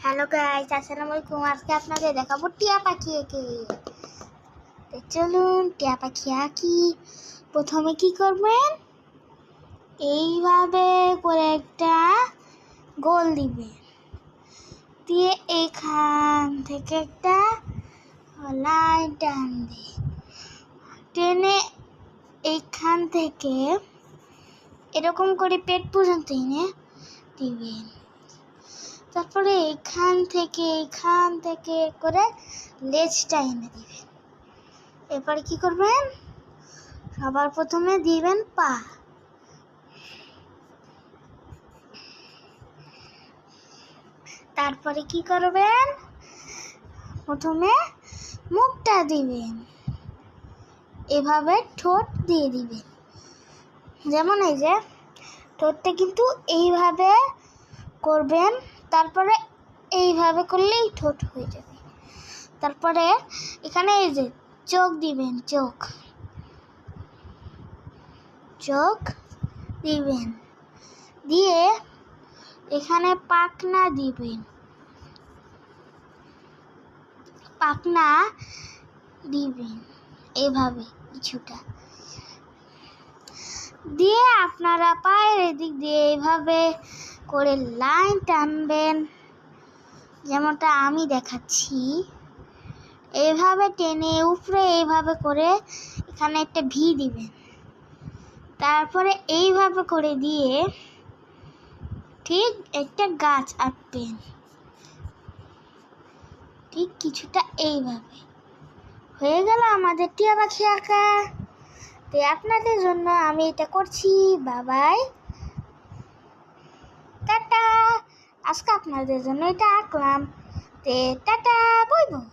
Hello guys, আসসালামু আলাইকুম। আজকে আপনাদের দেখাবো টিয়া পাখি এঁকে। চলুন টিয়া পাখি আঁকি। প্রথমে কি করবেন, এইভাবে করে একটা গোল দিবেন, দিয়ে এইখান থেকে একটা লাইন টানবে, টেনে এইখান থেকে এরকম করে পেট পর্যন্ত এনে দিবেন। তারপরে এখান থেকে করে লেজটা এনে দিবেন। এরপরে কি করবেন, সবার প্রথমে দিবেন পা, তারপরে কি করবেন, প্রথমে মুখটা দিবেন, এভাবে ঠোঁট দিয়ে দিবেন। যেমন এই যে ঠোঁটটা কিন্তু এইভাবে করবেন, তারপরে এইভাবে করলেই ঠোঁট হয়ে যাবে। তারপরে এখানে এই যে চোখ দিবেন, চোখ দিবেন, দিয়ে এখানে পাখনা দিবেন, এইভাবে কিছুটা দিয়ে আপনারা পায়ের এদিক দিয়ে এইভাবে করে লাইন টানবেন, যেমনটা আমি দেখাচ্ছি। এইভাবে টেনে উপরে এইভাবে করে এখানে একটা ভি দিবেন, তারপরে এইভাবে করে দিয়ে ঠিক একটা গাছ আঁকবেন, ঠিক কিছুটা এইভাবে। হয়ে গেল আমাদের টিয়া পাখি আঁকা। তো আপনাদের জন্য আমি এটা করছি। বাবাই, টাটা। আজকে আপনাদের জন্য এটা আঁকলাম। Tata, bye bye.